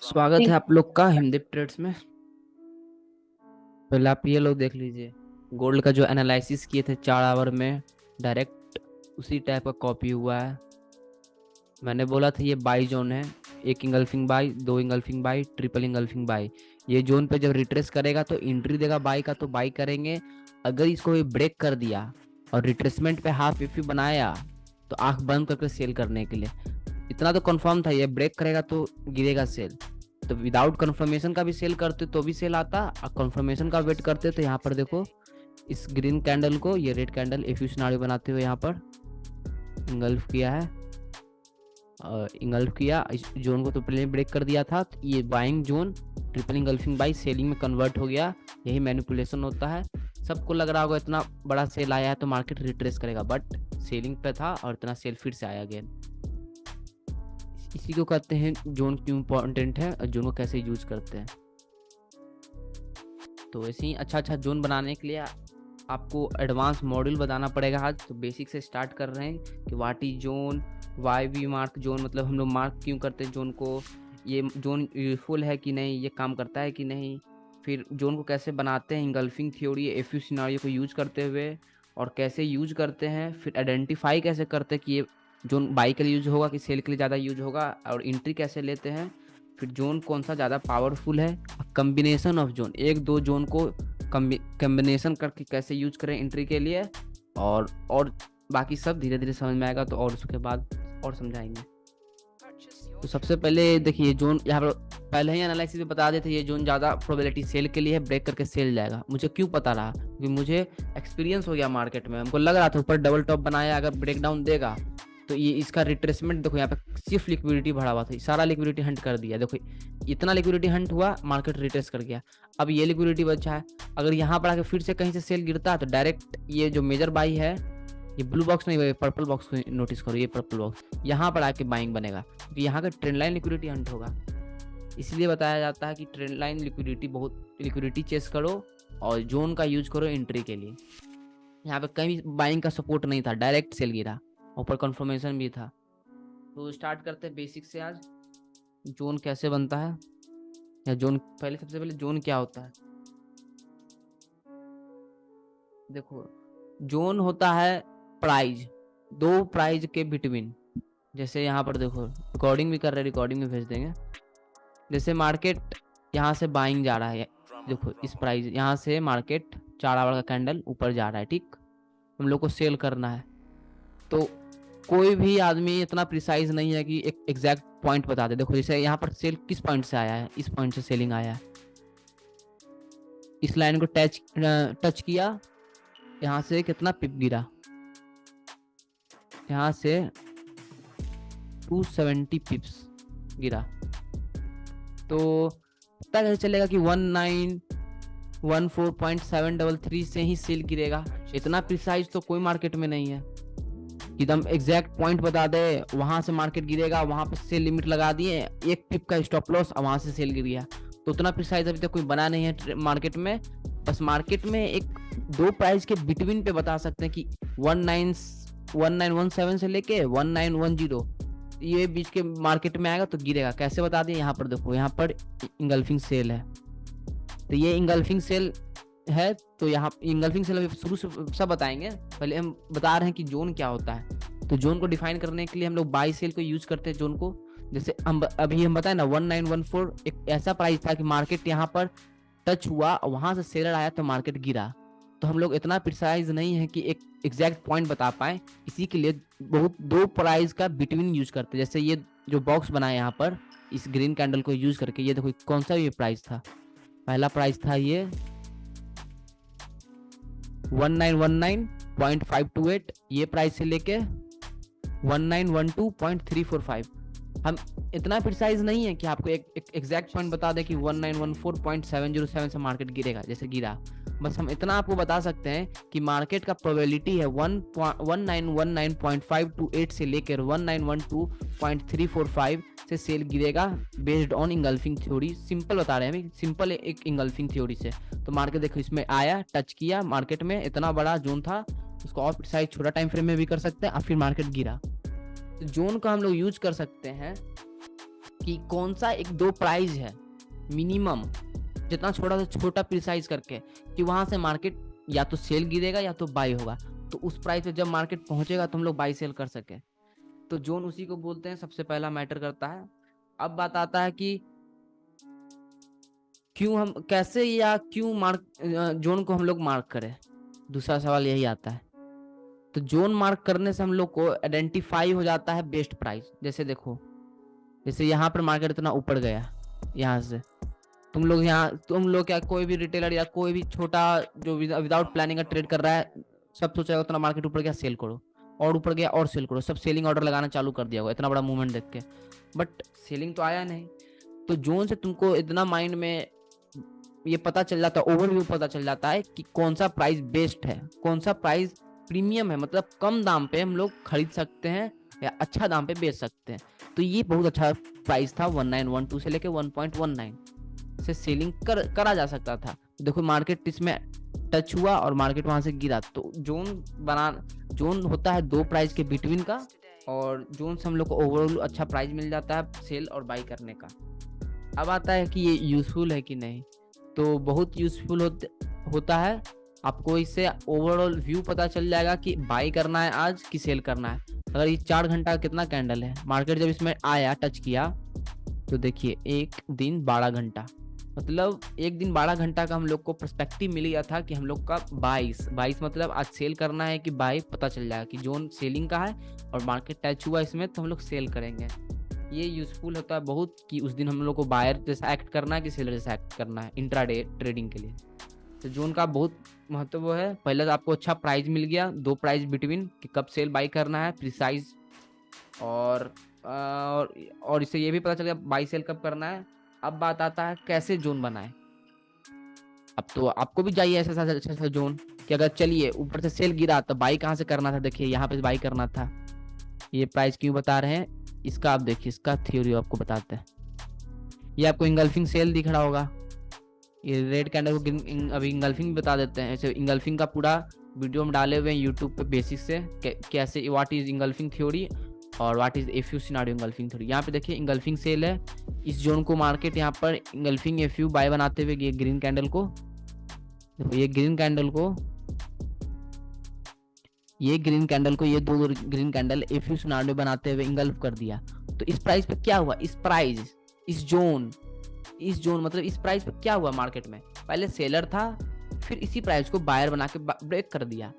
स्वागत है आप लोग का हिमदीप ट्रेड्स में। पहले आप ये लोग देख लीजिए, गोल्ड का जो एनालिसिस किए थे 4 आवर में, डायरेक्ट उसी टाइप का कॉपी हुआ है। मैंने बोला था ये बाई जोन है, एक इंगल्फिंग बाई, दो engulfing by, triple engulfing by. ये जोन पे जब रिट्रेस करेगा तो एंट्री देगा बाई का, तो बाई करेंगे। अगर इसको ये ब्रेक कर दिया और रिट्रेसमेंट पे हाफ इफ बनाया तो आंख बंद करके सेल करने के लिए। इतना तो कंफर्म था ये ब्रेक करेगा तो गिरेगा सेल। तो विदाउट कंफर्मेशन का भी सेल करते तो भी सेल आता, और कंफर्मेशन का वेट करते तो यहाँ पर देखो इस ग्रीन कैंडल को ये red candle F U scenario बनाते हुए यहाँ पर इंगल्फ किया है। इंगल्फ किया इस जोन को, तो पहले ब्रेक कर दिया था, तो ये buying zone triple engulfing by selling में कन्वर्ट हो गया। यही मैनिपुलेशन होता है। सबको लग रहा होगा इतना बड़ा सेल आया है तो मार्केट रिट्रेस करेगा, बट सेलिंग पे था और इतना सेल फिर से आया अगेन। इसी को कहते हैं जोन क्यों इम्पोर्टेंट है और जोन को कैसे यूज करते हैं। तो ऐसे ही अच्छा अच्छा जोन बनाने के लिए आपको एडवांस मॉड्यूल बताना पड़ेगा। आज तो बेसिक से स्टार्ट कर रहे हैं कि what is zone, why we mark zone, मतलब हम लोग मार्क क्यों करते हैं जोन को, ये जोन यूजफुल है कि नहीं, ये काम करता है कि नहीं, फिर जोन को कैसे बनाते हैं, engulfing theory F U scenario को यूज करते हुए और कैसे यूज करते हैं, फिर आइडेंटिफाई कैसे करते हैं कि ये जोन बाई के लिए यूज होगा कि सेल के लिए ज़्यादा यूज होगा, और एंट्री कैसे लेते हैं, फिर जोन कौन सा ज़्यादा पावरफुल है, कम्बिनेशन ऑफ जोन, एक दो जोन को कम्बिनेशन करके कैसे यूज करें एंट्री के लिए, और बाकी सब धीरे धीरे समझ में आएगा तो और उसके बाद और समझाएंगे। तो सबसे पहले देखिए जोन यहाँ पर पहले ही एनालिसिस में बता देते, ये जोन ज़्यादा प्रोबेबिलिटी सेल के लिए है, ब्रेक करके सेल जाएगा। मुझे क्यों पता रहा, क्योंकि मुझे एक्सपीरियंस हो गया मार्केट में। हमको लग रहा था ऊपर डबल टॉप बनाया, अगर ब्रेक डाउन देगा तो ये इसका रिट्रेसमेंट देखो, यहाँ पे सिर्फ लिक्विडिटी भरा हुआ था, सारा लिक्विडिटी हंट कर दिया। देखो इतना लिक्विडिटी हंट हुआ, मार्केट रिट्रेस कर गया। अब ये लिक्विडिटी बचा है, अगर यहाँ पर आके फिर से कहीं से सेल गिरता है तो डायरेक्ट ये जो मेजर बाई है, ये ब्लू बॉक्स नहीं, पर्पल बॉक्स को नोटिस करो, ये पर्पल बॉक्स, यहाँ पर आके बाइंग बनेगा, क्योंकि यहाँ का ट्रेंड लाइन लिक्विडिटी हंट होगा। इसलिए बताया जाता है कि ट्रेंड लाइन लिक्विडिटी, बहुत लिक्विडिटी चेस करो और जोन का यूज करो एंट्री के लिए। यहाँ पे कहीं बाइंग का सपोर्ट नहीं था, डायरेक्ट सेल गिरा, ऊपर कंफर्मेशन भी था। तो स्टार्ट करते हैं बेसिक से आज, जोन कैसे बनता है, या जोन पहले सबसे पहले जोन क्या होता है। देखो जोन होता है प्राइज, दो प्राइज के बिटवीन। जैसे यहाँ पर देखो रिकॉर्डिंग भी कर रहे हैं, रिकॉर्डिंग में भेज देंगे। जैसे मार्केट यहाँ से बाइंग जा रहा है, देखो इस प्राइस यहाँ से मार्केट 4 आवर का कैंडल ऊपर जा रहा है, ठीक, हम लोग को सेल करना है। तो कोई भी आदमी इतना प्रिसाइज नहीं है कि एक एग्जैक्ट पॉइंट बता दे। देखो जैसे यहाँ पर सेल किस पॉइंट से आया है, इस पॉइंट से सेलिंग आया है, इस लाइन को टच किया, यहाँ से कितना पिप गिरा, यहाँ से 270 पिप्स गिरा। तो पता कैसे चलेगा कि 1914.733 से ही सेल गिरेगा। इतना प्रिसाइज तो कोई मार्केट में नहीं है, एकदम एग्जैक्ट पॉइंट बता दे वहां से मार्केट गिरेगा, वहां पे सेल लिमिट लगा दिए, एक पिप का स्टॉप लॉस और वहां से सेल गिर गया। तो उतना प्रिसाइज अभी तक कोई बना नहीं है मार्केट में। बस मार्केट में एक दो प्राइस के बिटवीन पे बता सकते हैं कि 1917 से लेके 1910 ये बीच के मार्केट में आएगा तो गिरेगा। कैसे बता दें, यहाँ पर देखो, यहाँ पर इंगल्फिंग सेल है, तो ये इंगल्फिंग सेल है, तो यहाँ इंगल्फिंग सेल अभी शुरू से सब बताएंगे। पहले हम बता रहे हैं कि जोन क्या होता है। तो जोन को डिफाइन करने के लिए हम लोग बाई सेल को यूज करते हैं जोन को। जैसे हम अभी हम बताए ना 1914 एक ऐसा प्राइस था कि मार्केट यहाँ पर टच हुआ, वहां से सेलर आया तो मार्केट गिरा। तो हम लोग इतना प्रिसाइज नहीं है कि एक एग्जैक्ट पॉइंट बता पाए, इसी के लिए बहुत दो प्राइस का बिटवीन यूज करते हैं। जैसे ये जो बॉक्स बना है यहाँ पर इस ग्रीन कैंडल को यूज करके, ये देखो कौन सा ये प्राइस था, पहला प्राइस था ये 1919.528, ये प्राइस से लेके 1912.345। हम इतना प्रिसाइज नहीं है कि आपको एक एग्जैक्ट पॉइंट बता दें कि 1914.707 से मार्केट गिरेगा, जैसे गिरा। बस हम इतना आपको बता सकते हैं कि मार्केट का प्रोबेबिलिटी है 1919.528 से लेकर 1912.345 से सेल गिरेगा, based on engulfing theory. Simple बता रहे हैं हम, सिंपल एक इंगल्फिंग थ्योरी से। तो मार्केट देखो इसमें आया, टच किया, मार्केट में इतना बड़ा जोन था, उसको और प्रिसाइज छोटा टाइम फ्रेम में भी कर सकते हैं, और फिर मार्केट गिरा। तो जोन का हम लोग यूज कर सकते हैं कि कौन सा एक दो प्राइस है मिनिमम, जितना छोटा से छोटा प्रिसाइज करके, कि वहां से मार्केट या तो सेल गिरेगा या तो बाई होगा, तो उस प्राइस पे जब मार्केट पहुंचेगा तो हम लोग बाई सेल कर सके। तो जोन उसी को बोलते हैं, सबसे पहला मैटर करता है। अब बात आता है कि क्यों हम कैसे या क्यों जोन को हम लोग मार्क करें, दूसरा सवाल यही आता है। तो जोन मार्क करने से हम लोग को आइडेंटिफाई हो जाता है बेस्ट प्राइस। जैसे देखो, जैसे यहाँ पर मार्केट इतना ऊपर गया, यहाँ से तुम लोग क्या, कोई भी रिटेलर या कोई भी छोटा जो विदाउट प्लानिंग का ट्रेड कर रहा है, सब सोच रहा है उतना मार्केट ऊपर गया सेल करो, और ऊपर गया और सेल करो, सब सेलिंग ऑर्डर लगाना चालू कर दिया होगा इतना बड़ा मूवमेंट देख के, बट सेलिंग तो आया नहीं। तो जोन से तुमको इतना माइंड में ये पता चल जाता है, ओवरव्यू पता चल जाता है कि कौन सा प्राइस बेस्ट है, कौन सा प्राइस प्रीमियम है, मतलब कम दाम पे हम लोग खरीद सकते हैं या अच्छा दाम पे बेच सकते हैं। तो ये बहुत अच्छा प्राइस था, 1912 से लेके 1.19 से सेलिंग करा जा सकता था। देखो मार्केट इसमें टच हुआ और मार्केट वहां से गिरा। तो जोन होता है दो प्राइस के बिटवीन का, और जोन से हम लोग को ओवरऑल अच्छा प्राइस मिल जाता है सेल और बाई करने का। अब आता है कि ये यूजफुल है कि नहीं, तो बहुत यूजफुल होता है। आपको इससे ओवरऑल व्यू पता चल जाएगा कि बाई करना है आज कि सेल करना है। अगर ये 4 घंटा का कितना कैंडल है, मार्केट जब इसमें आया टच किया, तो देखिए 1 दिन 12 घंटा, मतलब 1 दिन 12 घंटा का हम लोग को पर्सपेक्टिव मिल गया था कि हम लोग का 22 मतलब आज सेल करना है कि बाई, पता चल जाएगा कि जोन सेलिंग का है और मार्केट टच हुआ इसमें तो हम लोग सेल करेंगे। ये यूजफुल होता है बहुत कि उस दिन हम लोग को बायर जैसा एक्ट करना है कि सेलर जैसा एक्ट करना है इंट्राडे ट्रेडिंग के लिए। तो जोन का बहुत महत्व है। पहले तो आपको अच्छा प्राइस मिल गया, दो प्राइस बिटवीन कि कब सेल बाई करना है प्रिसाइज, और इससे ये भी पता चल गया बाई सेल कब करना है। अब बात आता है कैसे जोन बनाए। अब तो आपको भी चाहिए ऐसा ऐसा जोन कि अगर चलिए ऊपर से सेल गिरा तो बाई कहाँ से करना था, देखिए यहाँ पे बाई करना था। ये प्राइस क्यों बता रहे हैं इसका आप देखिए, इसका थ्योरी आपको बताते हैं। ये आपको इंगल्फिंग सेल दिख रहा होगा, ये रेड कैंडल को अभी इंगल्फिंग बता देते हैं। ऐसे इंगल्फिंग का पूरा वीडियो हम डाले हुए हैं यूट्यूब पे बेसिक से, कैसे व्हाट इज इंगल्फिंग थ्योरी और what is FU scenario engulfing theory. यहाँ पे देखिए इंगल्फिंग सेल है, इस जोन को मार्केट यहाँ पर इंगल्फिंग एफयू बाय बनाते हुए ये ग्रीन कैंडल को, देखो ये ग्रीन कैंडल को ये दो ग्रीन कैंडल एफयू सिनेरियो बनाते हुए इंगल्फ कर दिया। तो इस प्राइस पे क्या हुआ, इस जोन मतलब इस प्राइस पे क्या हुआ, मार्केट में पहले सेलर था, फिर इसी प्राइस को बायर बना के ब्रेक कर दिया।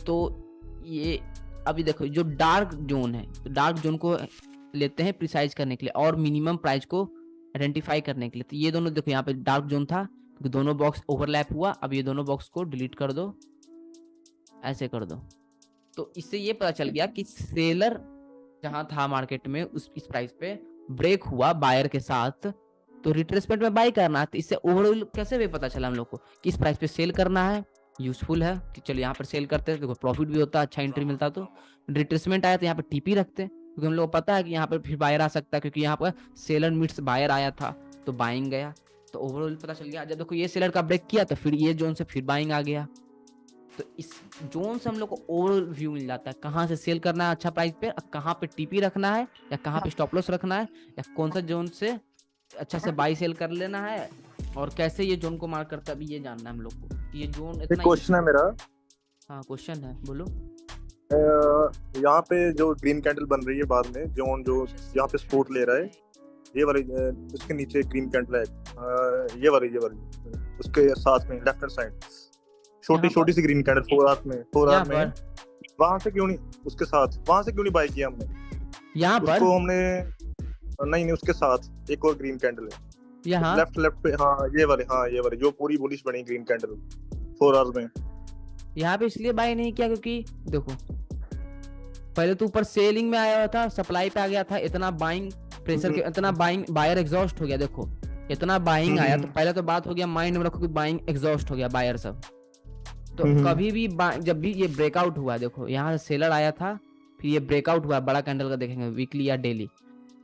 तो ये अभी देखो जो डार्क जोन है, तो डार्क जोन को लेते हैं प्रिसाइज करने के लिए और मिनिमम प्राइस को आइडेंटिफाई करने के लिए। तो ये दोनों देखो यहाँ पे डार्क जोन था, तो दोनों बॉक्स ओवरलैप हुआ। अब ये दोनों बॉक्स को डिलीट कर दो, ऐसे कर दो। तो इससे ये पता चल गया कि सेलर जहां था मार्केट में इस प्राइस पे ब्रेक हुआ बायर के साथ, तो रिट्रेसमेंट में बाई करना है। तो इससे ओवरऑल कैसे भी पता चला हम लोग को कि इस प्राइस पे सेल करना है, यूजफुल है कि चलो यहाँ पर सेल करते हैं, देखो प्रॉफिट भी होता है, अच्छा एंट्री मिलता। तो रिट्रेसमेंट आया तो यहाँ पे टीपी रखते हैं, क्योंकि हम लोग को पता है कि यहाँ पर फिर बायर आ सकता है, क्योंकि यहाँ पर सेलर मीट्स बायर आया था तो बाइंग गया। तो ओवरऑल पता चल गया। जब देखो ये सेलर का ब्रेक किया तो फिर ये जोन से फिर बाइंग आ गया। तो इस जोन से हम लोग को ओवरऑल व्यू मिल जाता है कहाँ से सेल करना है अच्छा प्राइस पे, कहाँ पे टीपी रखना है या कहाँ पे स्टॉप लॉस रखना है, या कौन सा जोन से अच्छा से बाई सेल कर लेना है, और कैसे ये जोन को मार्क करता है अभी ये जानना है हम लोग को। ये जोन इतना क्वेश्चन है मेरा। हाँ क्वेश्चन है, बोलो। यहाँ पे जो ग्रीन कैंडल बन रही है बाद में, जोन जो यहाँ पे सपोर्ट ले रहा है, ये वाली उसके नीचे ग्रीन कैंडल है, ये वाली उसके साथ में लेफ्ट हैंड साइड छोटी सी ग्रीन कैंडल 4 आवर्स में वहां से क्यों नहीं, उसके साथ वहां से क्यों नहीं बाय किया हमने यहाँ पर, उसको हमने नहीं उसके साथ एक और ग्रीन कैंडल है यहाँ लेफ्ट पे, हाँ ये वाली जो पूरी बुलिश बनी ग्रीन कैंडल 4 आवर्स में। यहाँ पे इसलिए बाय नहीं किया क्योंकि देखो पहले तो ऊपर सेलिंग में आया हुआ था, सप्लाई पे आ गया था, इतना बाइंग प्रेशर के, इतना बाइंग बायर एग्जॉस्ट हो गया। देखो इतना बाइंग आया, तो पहले तो बात हो गया माइंड में रखो कि बाइंग एग्जॉस्ट हो गया बायर सब। तो कभी भी जब भी ये ब्रेकआउट हुआ, देखो यहाँ से सेलर आया था, फिर ये ब्रेकआउट हुआ बड़ा कैंडल का, देखेंगे वीकली या डेली,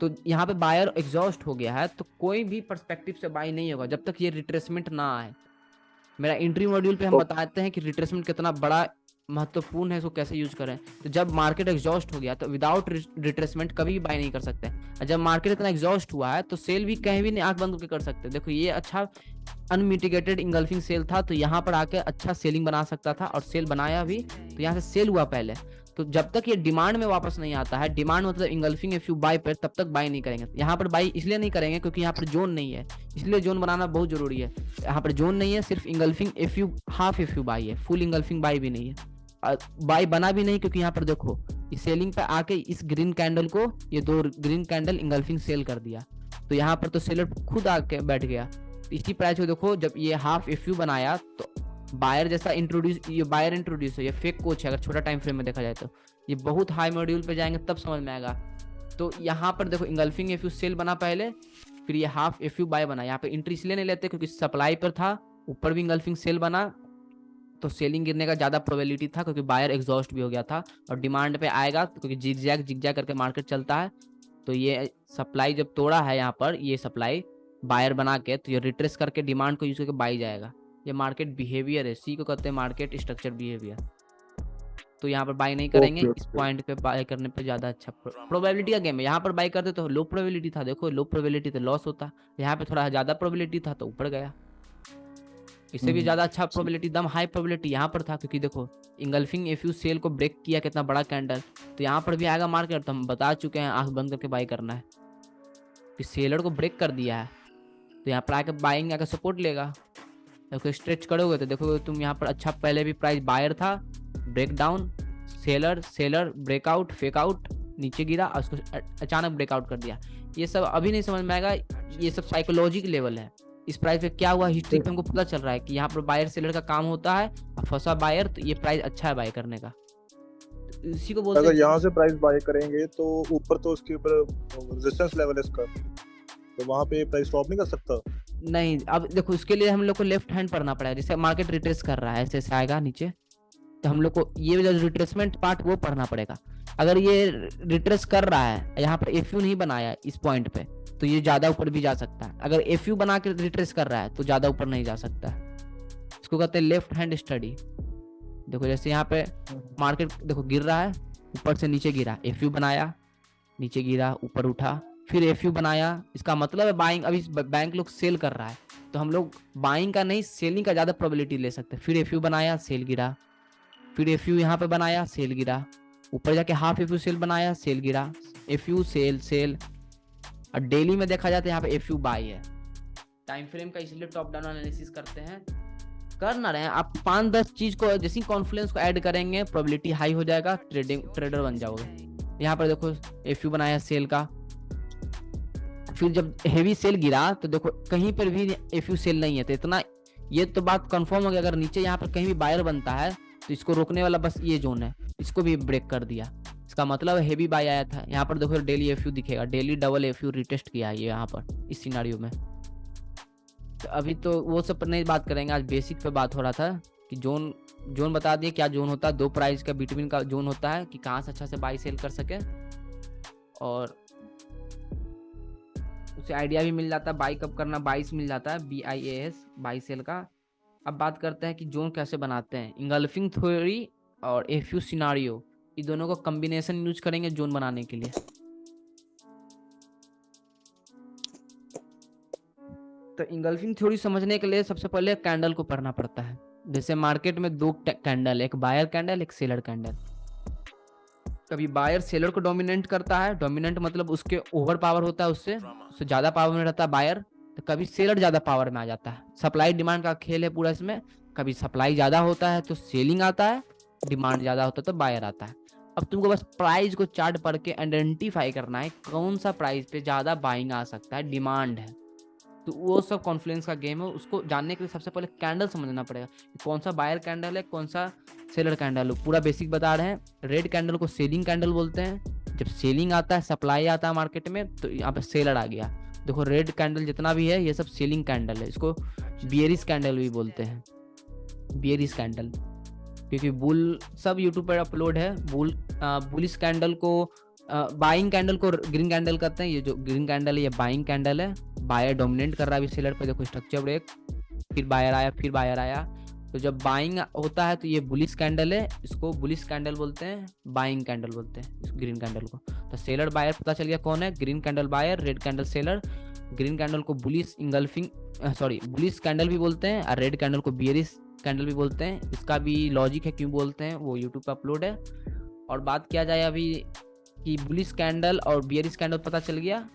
तो यहाँ पे बायर एग्जॉस्ट हो गया है, तो कोई भी पर्सपेक्टिव से बाई नहीं होगा जब तक ये रिट्रेसमेंट ना आए। मेरा एंट्री मॉड्यूल पे हम बताते हैं कि रिट्रेसमेंट कितना बड़ा महत्वपूर्ण है, इसको कैसे यूज करें। तो जब मार्केट एग्जॉस्ट हो गया तो विदाउट रिट्रेसमेंट कभी भी बाय नहीं कर सकते। और जब मार्केट इतना एग्जॉस्ट हुआ है तो सेल भी कहीं भी नहीं आंख बंद करके कर सकते। देखो ये अच्छा अनमिटिगेटेड इंगल्फिंग सेल था, तो यहाँ पर आके अच्छा सेलिंग बना सकता था और सेल बनाया भी। तो यहाँ से सेल हुआ पहले, तो जब तक ये डिमांड में वापस नहीं आता है, डिमांड मतलब इंगल्फिंग इफ यू बाय पर, तब तक बाय नहीं करेंगे। यहाँ पर बाय इसलिए नहीं करेंगे क्योंकि यहाँ पर जोन नहीं है, इसलिए जोन बनाना बहुत जरूरी है। यहाँ पर जोन नहीं है, सिर्फ engulfing if you, half if you buy है, फुल इंगल्फिंग बाय भी नहीं है। बाय बना भी नहीं क्योंकि यहाँ पर देखो इस सेलिंग पे आके इस ग्रीन कैंडल को, ये दो ग्रीन कैंडल इंगल्फिंग सेल कर दिया। तो यहाँ पर तो सेलर खुद आके बैठ गया। तो इसी प्राइस को देखो, जब ये हाफ इफ यू बनाया तो बायर जैसा इंट्रोड्यूस, ये बायर इंट्रोड्यूस है, ये फेक कोच है। अगर छोटा टाइम फ्रेम में देखा जाए तो ये बहुत हाई मॉड्यूल पे जाएंगे तब समझ में आएगा। तो यहाँ पर देखो इंगल्फिंग इफ यू सेल बना पहले, फिर ये हाफ इफ यू बाय बना। यहाँ पे एंट्री इसलिए नहीं लेते क्योंकि सप्लाई पर था, ऊपर भी इंगल्फिंग सेल बना, तो सेलिंग गिरने का ज्यादा प्रोबेबिलिटी था क्योंकि बायर एग्जॉस्ट भी हो गया था। और डिमांड पे आएगा क्योंकि जिग-जैग करके मार्केट चलता है। तो ये सप्लाई जब तोड़ा है यहाँ पर, ये सप्लाई बायर बना के, तो ये रिट्रेस करके डिमांड को यूज करके बाई जाएगा। ये मार्केट बिहेवियर है, सी को कहते हैं मार्केट स्ट्रक्चर बिहेवियर। तो यहाँ पर बाई नहीं करेंगे, ओके इस ओके। पॉइंट पे बाय करने पे ज्यादा अच्छा प्रोबेबिलिटी का गेम है। यहाँ पर बाई करते तो लो प्रोबेबिलिटी था, देखो लो प्रोबेबिलिटी तो लॉस होता, यहाँ पे थोड़ा ज्यादा प्रोबेबिलिटी था तो ऊपर गया। इससे भी ज्यादा अच्छा प्रोबेबिलिटी, दम हाई प्रोबेबिलिटी यहाँ पर था क्योंकि देखो इंगल्फिंग इफ यू सेल को ब्रेक किया, कितना बड़ा कैंडल, तो यहाँ पर भी आएगा मार्केट। तो हम बता चुके हैं आंख बंद करके बाई करना है कि सेलर को ब्रेक कर दिया है, तो यहाँ पर आकर बाइंग आकर सपोर्ट लेगा। देखो स्ट्रेच करोगे तो देखो तुम यहाँ पर अच्छा, पहले भी प्राइस बायर था, break down, seller breakout, fake out, नीचे गिरा और उसको अचानक ब्रेकआउट कर दिया। ये सब अभी नहीं समझ में आएगा, ये सब साइकोलॉजिक लेवल है। इस प्राइस पे क्या हुआ हिस्ट्री पे हमको पता चल रहा है कि यहाँ पर बायर सेलर का काम होता है, फंसा बायर तो ये प्राइस अच्छा है बाय करने का। तो इसी को बोलते अगर हैं यहाँ से प्राइस बाय करेंगे तो ऊपर तो उसके ऊपर रेजिस्टेंस लेवल है इसका, तो वहाँ पे प्राइस ड्रॉप नहीं कर सकता। नहीं। अब देखो इसके लिए हम लोग को लेफ्ट हैंड पढ़ना पड़ेगा, जैसे मार्केट रिट्रेस कर रहा है ऐसे ऐसे आएगा नीचे, तो हम लोग को ये जो रिट्रेसमेंट पार्ट वो पढ़ना पड़ेगा। अगर ये रिट्रेस कर रहा है, यहाँ पर एफ यू नहीं बनाया इस पॉइंट पे, तो ये ज्यादा ऊपर भी जा सकता है। अगर एफ यू बना के रिट्रेस कर रहा है तो ज्यादा ऊपर नहीं जा सकता है। इसको कहते हैं लेफ्ट हैंड स्टडी। देखो जैसे यहाँ पे मार्केट देखो गिर रहा है, ऊपर से नीचे गिरा, एफ यू बनाया, नीचे गिरा, ऊपर उठा, फिर एफ यू बनाया, इसका मतलब है बाइंग। अभी बैंक लोग सेल कर रहा है तो हम लोग बाइंग का नहीं सेलिंग का ज्यादा प्रोबेबिलिटी ले सकते हैं। फिर एफ यू बनाया, सेल गिरा, फिर एफ यू यहाँ पे बनाया, सेल गिरा, ऊपर जाके हाफ एफ यू सेल बनाया, सेल गिरा, एफ यू सेल सेल। और डेली में देखा जाता है यहाँ पे एफ यू बाई है। टाइम फ्रेम का इसलिए टॉप डाउन एनालिसिस करते हैं, कर ना रहे हैं आप 5-10 चीज को जैसी कॉन्फ्लुएंस को ऐड करेंगे प्रोबेबिलिटी हाई हो जाएगा, ट्रेडर बन जाओगे। यहाँ पर देखो एफ यू बनाया सेल का, फिर जब हेवी सेल गिरा तो देखो कहीं पर भी एफ यू सेल नहीं है, तो इतना ये तो बात कंफर्म हो गया। अगर नीचे यहाँ पर कहीं भी बायर बनता है तो इसको रोकने वाला बस ये जोन है, इसको भी ब्रेक कर दिया, इसका मतलब हेवी बाय आया था। यहाँ पर देखो डेली एफ यू दिखेगा, daily double F you retest किया है ये यहाँ पर इस सिनारियो में। तो अभी तो वो सब पर नहीं बात करेंगे, आज बेसिक पे बात हो रहा था कि जोन बता दिए क्या जोन होता है, दो प्राइस का बिटवीन का जोन होता है कि कहाँ से अच्छा से बाई सेल कर सके, और उसे आइडिया भी मिल जाता है बाई कब करना, बाइस मिल जाता है, BIAS बाई सेल का। अब बात करते हैं कि जोन कैसे बनाते हैं। इंगल्फिंग थ्योरी और एफ यू सिनारियो, ये दोनों को कॉम्बिनेशन यूज करेंगे जोन बनाने के लिए। तो इंगल्फिंग थ्योरी समझने के लिए सबसे पहले कैंडल को पढ़ना पड़ता है। जैसे मार्केट में दो कैंडल, एक बायर कैंडल, एक सेलर कैंडल। कभी बायर सेलर को डोमिनेट करता है, डोमिनेंट मतलब उसके ओवर पावर होता है, उससे ज्यादा पावर में रहता है बायर, तो कभी सेलर ज्यादा पावर में आ जाता है। सप्लाई डिमांड का खेल है पूरा इसमें, कभी सप्लाई ज्यादा होता है तो सेलिंग आता है, डिमांड ज्यादा होता है तो बायर आता है। अब तुमको बस प्राइस को चार्ट पढ़ के आइडेंटिफाई करना है कौन सा प्राइस पे ज्यादा बाइंग आ सकता है, डिमांड है, तो वो सब कॉन्फ्लुएंस का गेम है। उसको जानने के लिए सबसे पहले कैंडल समझना पड़ेगा, कौन सा बायर कैंडल है, कौन सा सेलर कैंडल है। पूरा बेसिक बता रहे हैं। रेड कैंडल को सेलिंग कैंडल बोलते हैं। जब सेलिंग आता है, सप्लाई आता है मार्केट में, तो यहाँ पे सेलर आ गया। देखो रेड कैंडल जितना भी है ये सब सेलिंग कैंडल है, इसको बियरिश कैंडल भी बोलते हैं, बियरिश कैंडल, क्योंकि बुल सब यूट्यूब पर अपलोड है। बुलिश कैंडल को बाइंग कैंडल को ग्रीन कैंडल कहते हैं। ये जो ग्रीन कैंडल है ये बाइंग कैंडल है, बायर डोमिनेट कर रहा है अभी सेलर पे। देखो स्ट्रक्चर ब्रेक, फिर बायर आया, फिर बायर आया, तो जब बाइंग होता है तो ये बुलिश कैंडल है, इसको बुलिश कैंडल बोलते हैं, बाइंग कैंडल बोलते हैं इस ग्रीन कैंडल को। तो सेलर बायर पता चल गया कौन है, green candle buyer, red candle seller. Green candle को बुलिश इंगल्फिंग बुलिश कैंडल भी बोलते हैं, और रेड कैंडल को बियरिश कैंडल भी बोलते हैं। इसका भी लॉजिक है क्यों बोलते हैं, वो यूट्यूब पे अपलोड है। और बात किया जाए अभी कि बुलिश कैंडल और बियरिश कैंडल पता चल गया,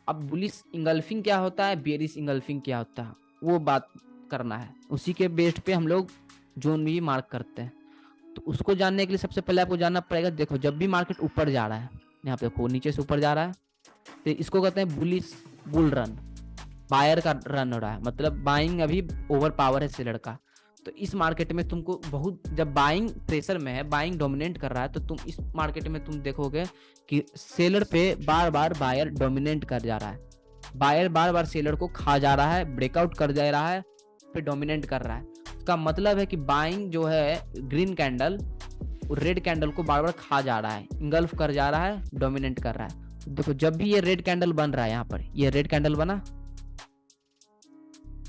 अब बुलिश इंगल्फिंग क्या होता है, बियरिश इंगल्फिंग क्या होता है, वो बात करना है। उसी के बेस्ड पे हम लोग जोन भी मार्क करते हैं। तो उसको जानने के लिए सबसे पहले आपको जानना पड़ेगा, देखो जब भी मार्केट ऊपर जा रहा है, यहाँ पे देखो नीचे से ऊपर जा रहा है, तो इसको कहते हैं बुलिश बुल रन, बायर का रन हो रहा है, मतलब बाइंग अभी ओवर पावर है सेलर का। तो इस मार्केट में तुमको बहुत, जब बाइंग प्रेशर में है, बाइंग डोमिनेट कर रहा है, तो तुम इस मार्केट में तुम देखोगे कि सेलर पे बार बार बायर डोमिनेट कर जा रहा है, बायर बार बार सेलर को खा जा रहा है, ब्रेकआउट कर जा रहा है, फिर डोमिनेट कर रहा है। इसका मतलब है कि बाइंग जो है ग्रीन कैंडल रेड कैंडल को बार बार खा जा रहा है, इंगल्फ कर जा रहा है, डोमिनेट कर रहा है। देखो जब भी ये रेड कैंडल बन रहा है, यहाँ पर ये रेड कैंडल बना,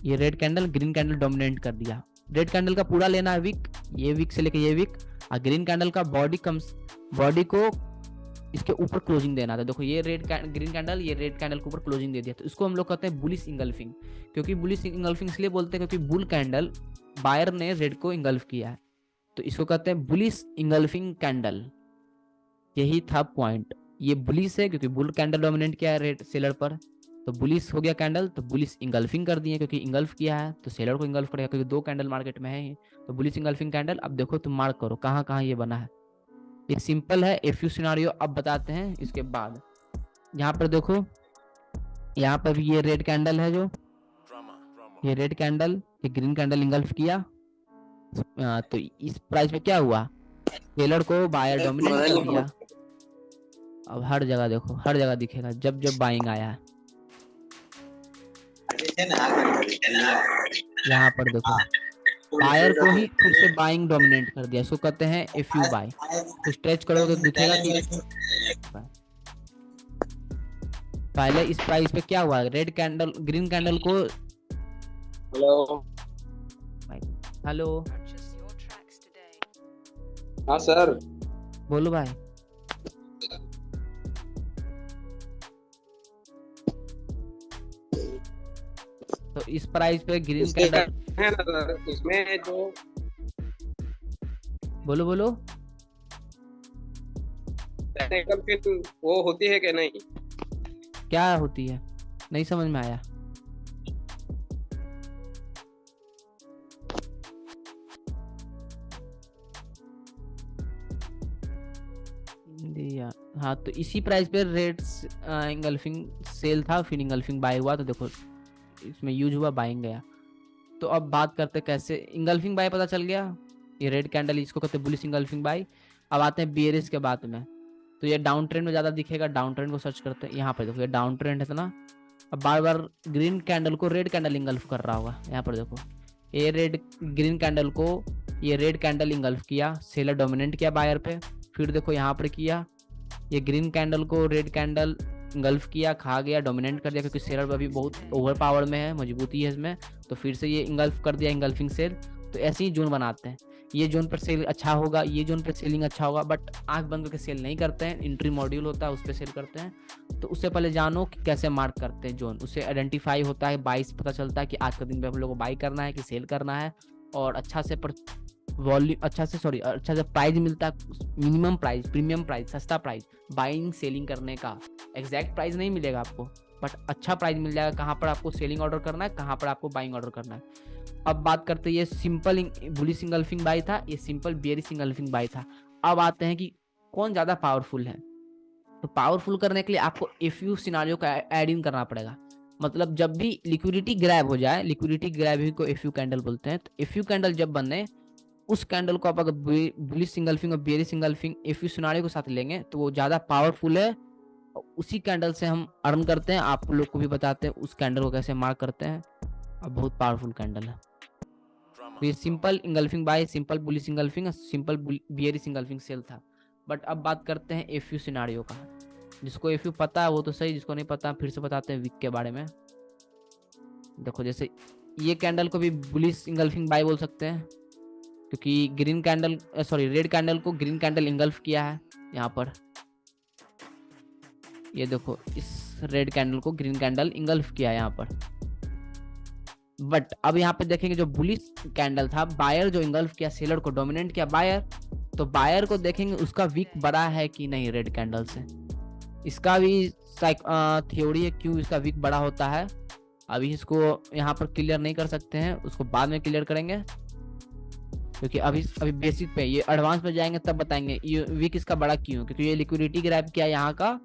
ये red candle green candle dominate कर दिया। रेड कैंडल का पूरा लेना है वीक, ये वीक से लेके ये वीक, और ग्रीन कैंडल का बॉडी को इसके ऊपर क्लोजिंग देना था। देखो ये ग्रीन कैंडल ये रेड कैंडल के ऊपर क्लोजिंग दे दिया, तो इसको हम लोग कहते हैं बुलिश इंगल्फिंग। क्योंकि बुलिश इंगल्फिंग इसलिए बोलते हैं क्योंकि बुल कैंडल बायर ने रेड को इंगल्फ किया है, तो इसको कहते हैं बुलिश इंगल्फिंग कैंडल। यही था पॉइंट, ये बुलिश है क्योंकि बुल कैंडल डोमिनेट किया है रेड सेलर पर, तो बुलिश हो गया कैंडल, तो बुलिश इंगल्फिंग कर दिए क्योंकि इंगल्फ किया है तो सेलर को इंगल्फ करेगा, क्योंकि दो कैंडल मार्केट में है, तो बुलिश इंगल्फिंग कैंडल। अब देखो तुम मार्क करो कहाँ कहाँ ये बना है, ये सिंपल है, एफयू सिनारियो अब बताते हैं इसके बाद। यहाँ पर देखो, यहाँ पर भी ये रेड कैंडल है, जो ये रेड कैंडल ये ग्रीन कैंडल इंगल्फ किया, तो इस प्राइस में क्या हुआ, सेलर को बायर डोमिनेट कर दिया। अब हर जगह देखो, हर जगह दिखेगा जब जब बाइंग आया है, यहाँ पर देखो बायर को ही फिर से बाइंग डोमिनेट कर दिया, इसको कहते हैं एफयू बाय। तो स्ट्रेच करोगे तो दिखेगा कि पहले इस प्राइस पे क्या हुआ, रेड कैंडल ग्रीन कैंडल को, हेलो हाँ सर बोलो भाई। तो इस प्राइस पे ग्रीन कैंडल है ना सर, इसमें जो बोलो टेक्निकल फिर वो होती है कि नहीं, क्या होती है, नहीं समझ में आया। हाँ तो इसी प्राइस पे रेड इंगल्फिंग सेल था, फिर इंगल्फिंग बाय हुआ, तो देखो इसमें यूज हुआ, बाइंग गया। तो अब बात करते कैसे इंगल्फिंग बाय पता चल गया, ये रेड कैंडल इसको कहते हैं बुलिश इंगल्फिंग बाय। अब आते हैं बियरिश के बाद में, तो ये डाउन ट्रेंड में ज्यादा दिखेगा, डाउन ट्रेंड को सर्च करते हैं, यहाँ पर देखो ये डाउन ट्रेंड है ना। अब बार बार ग्रीन कैंडल को रेड कैंडल इंगल्फ कर रहा होगा, यहाँ पर देखो ये रेड ग्रीन कैंडल को ये रेड कैंडल इंगल्फ किया, सेलर डोमिनेट किया बायर पे, फिर देखो यहाँ पर किया ये ग्रीन कैंडल को रेड कैंडल इंगल्फ किया, खा गया, डोमिनेट कर दिया, क्योंकि सेलर अभी बहुत ओवर पावर में है, मजबूती है इसमें, तो फिर से ये इंगल्फ कर दिया, इंगल्फिंग सेल। तो ऐसे ही जोन बनाते हैं, ये जोन पर सेल अच्छा होगा, ये जोन पर सेलिंग अच्छा होगा, बट आंख बंद करके सेल नहीं करते हैं, एंट्री मॉड्यूल होता है उस पर सेल करते हैं। तो उससे पहले जानो कि कैसे मार्क करते हैं जोन, उससे आइडेंटिफाई होता है, बाई से पता चलता है कि आज का दिन में हम लोग को बाई करना है कि सेल करना है, और अच्छा से अच्छा से प्राइस मिलता है, मिनिमम प्राइस, प्रीमियम प्राइस, सस्ता प्राइस, बाइंग सेलिंग करने का एग्जैक्ट प्राइस नहीं मिलेगा आपको, बट अच्छा प्राइस मिल जाएगा, कहाँ पर आपको सेलिंग ऑर्डर करना है, कहाँ पर आपको बाइंग ऑर्डर करना है। अब बात करते हैं, ये सिंपल बुलिश इंगल्फिंग बाय था, ये सिंपल बियरिश इंगल्फिंग बाय था। अब आते हैं कि कौन ज्यादा पावरफुल है। तो पावरफुल करने के लिए आपको एफयू सिनारियो का ऐड इन करना पड़ेगा, मतलब जब भी लिक्विडिटी ग्रैब हो जाए, लिक्विडिटी ग्रैब को एफयू कैंडल बोलते हैं, तो एफयू कैंडल जब बने, उस कैंडल को आप अगर बुलिश इंगल्फिंग और बियरिश इंगल्फिंग एफयू सिनारियो के साथ लेंगे तो वो ज्यादा पावरफुल है, उसी कैंडल से हम अर्न करते हैं, आप लोग को भी बताते हैं उस कैंडल को कैसे मार्क करते हैं, अब बहुत पावरफुल कैंडल है। तो ये simple engulfing buy, simple bullish engulfing, simple bearish engulfing sell था। बट अब बात करते हैं एफयू सिनारियो का, जिसको एफयू पता है वो तो सही, जिसको नहीं पता फिर से बताते हैं वीक के बारे में। देखो जैसे ये कैंडल को भी बुलिश इंगल्फिंग बाय बोल सकते हैं, क्योंकि green candle sorry red candle को ग्रीन कैंडल इंगल्फ किया है यहाँ पर। ये देखो इस रेड कैंडल को ग्रीन कैंडल इंगल्फ किया है यहाँ पर। बट अब यहाँ पे देखेंगे जो बुलिश कैंडल था, बायर जो इंगल्फ किया सेलर को, डोमिनेट किया बायर, तो बायर को देखेंगे उसका वीक बड़ा है कि नहीं रेड कैंडल से। इसका भी थ्योरी है क्यों इसका वीक बड़ा होता है, अभी इसको यहाँ पर क्लियर नहीं कर सकते हैं, उसको बाद में क्लियर करेंगे, क्योंकि अभी बेसिक पे, ये एडवांस में जाएंगे तब बताएंगे ये वीक इसका बड़ा क्यों, क्योंकि ये लिक्विडिटी ग्रैब किया यहाँ का,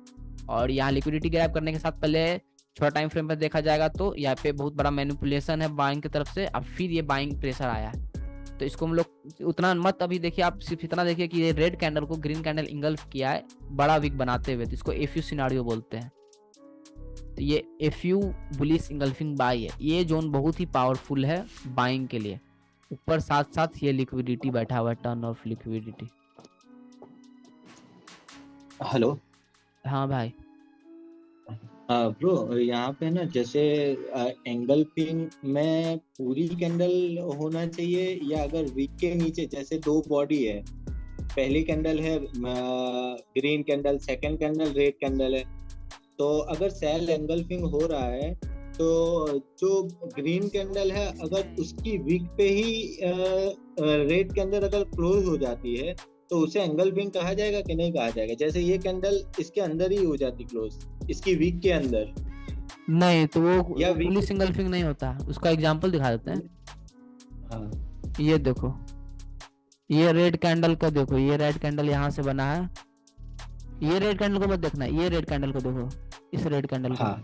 और यहाँ लिक्विडिटी ग्रैब करने के साथ पहले छोटा टाइम फ्रेम पर देखा जाएगा तो यहाँ पे बहुत बड़ा मैनिपुलेशन है बाइंग की तरफ से, अब फिर ये बाइंग प्रेशर आया है। तो इसको हम लोग उतना मत अभी देखिए, आप सिर्फ इतना देखिए कि ये रेड कैंडल को ग्रीन कैंडल इंगल्फ किया है बड़ा वीक बनाते हुए, तो इसको एफयू सिनारियो बोलते हैं। तो ये एफयू बुलिश इंगल्फिंग बाई है, ये जोन बहुत ही पावरफुल है बाइंग के लिए। ऊपर साथ साथ ये लिक्विडिटी बैठा हुआ है, टर्न ऑफ लिक्विडिटी। हेलो। हाँ भाई। ब्रो यहाँ पे ना जैसे एंगल्फिंग में पूरी कैंडल होना चाहिए, या अगर वीक के नीचे जैसे दो बॉडी है, पहली कैंडल है green candle, second candle red candle है, तो अगर सेल एंगल्फिंग हो रहा है तो जो ग्रीन कैंडल है अगर उसकी वीक पे ही रेड कैंडल अगर क्लोज हो जाती है तो उसे एंगल्फिंग कहा जाएगा कि नहीं कहा जाएगा? जैसे ये कैंडल इसके अंदर ही हो जाती क्लोज, इसकी वीक के अंदर नहीं, तो वो या बुलिश इंगल्फिंग नहीं होता। उसका एग्जांपल दिखा देते हैं। हाँ। ये देखो, ये रेड कैंडल का देखो, ये रेड कैंडल यहाँ से बना है, ये रेड कैंडल को मत देखना, ये रेड कैंडल को देखो, इस रेड कैंडल को। हाँ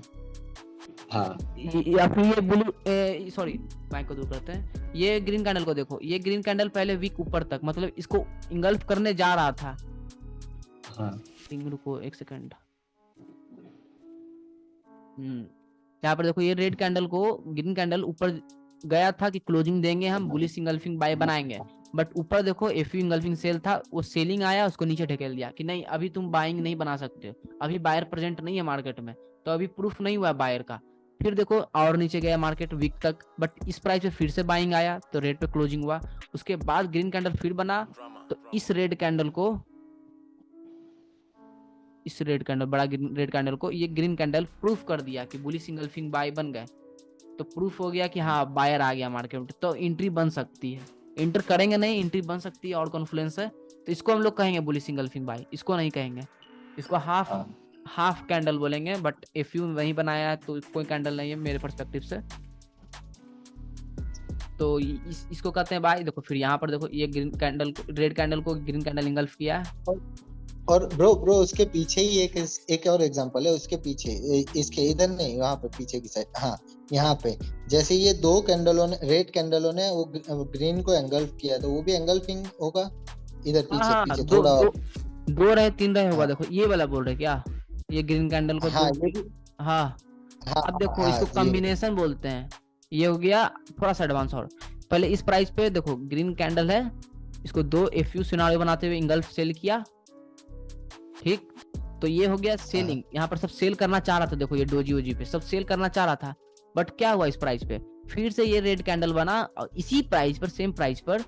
हाँ या फिर ये ब्लू सॉरी बाइक को दूर करते हैं, ये ग्रीन कैंडल को देखो, ये ग्रीन कैंडल पहले वीक ऊपर तक, मतलब इसको इंगल्फ करने जा रहा था। हाँ। रुको एक सेकंड। यहाँ पर देखो, ये रेड कैंडल को ग्रीन कैंडल ऊपर गया था कि क्लोजिंग देंगे हम, बुलिश इंगल्फिंग बाय बनाएंगे, बट ऊपर देखो एफयू इंगल्फिंग सेल था, वो सेलिंग आया, उसको नीचे ढकेल दिया कि नहीं अभी तुम बाइंग नहीं बना सकते, अभी बायर प्रेजेंट नहीं है मार्केट में, तो अभी प्रूफ नहीं हुआ बायर का। फिर देखो और नीचे गया मार्केट वीक तक, बट इस प्राइस पे फिर से बाइंग आया तो रेड पे क्लोजिंग हुआ, उसके बाद ग्रीन कैंडल फिर बना, तो इस रेड कैंडल को, इस रेड कैंडल बड़ा रेड कैंडल को ये ग्रीन कैंडल प्रूफ कर दिया कि बुलिश इंगल्फिंग बाय बन गए, तो प्रूफ हो गया कि हाँ बायर आ गया मार्केट में, तो एंट्री बन सकती है। एंटर करेंगे नहीं, एंट्री बन सकती है और कॉन्फ्लुएंस है, तो इसको हम लोग कहेंगे बुलिश इंगल्फिंग बाय, इसको नहीं कहेंगे, इसको हाफ कैंडल बोलेंगे, बट एफयू वही बनाया है तो कोई कैंडल नहीं है मेरे पर्सपेक्टिव से, तो इसको कहते हैं बाय। देखो फिर यहाँ पर देखो, ये ग्रीन कैंडल को, रेड कैंडल को ग्रीन कैंडल इंगल्फ किया है। और ब्रो उसके पीछे ही एक और एग्जांपल है, उसके पीछे, इसके इधर नहीं, वहाँ पे पीछे की साइड, हाँ यहाँ पे, जैसे ये दो कैंडलों ने, रेड कैंडलों ने वो ग्रीन को एंगल्फ किया, तो वो भी एंगल्फिंग होगा इधर पीछे पीछे थोड़ा और। दो रहे तीन रहे होगा। देखो ये वाला बोल रहे क्या, ये ग्रीन कैंडल को, हाँ हाँ अब देखो हाँ, इसको कॉम्बिनेशन बोलते हैं। ये हो गया थोड़ा सा एडवांस, और पहले इस प्राइस पे देखो ग्रीन कैंडल है, इसको दो एफयू सिनारियो बनाते हुए इंगल्फ सेल किया, ठीक, तो ये हो गया सेलिंग। यहाँ पर सब सेल करना चाह रहा था, देखो ये डोजी ओजी पे सब सेल करना चाह रहा था, बट क्या हुआ इस प्राइस पे फिर से ये रेड कैंडल बना और इसी प्राइस पर, सेम प्राइस पर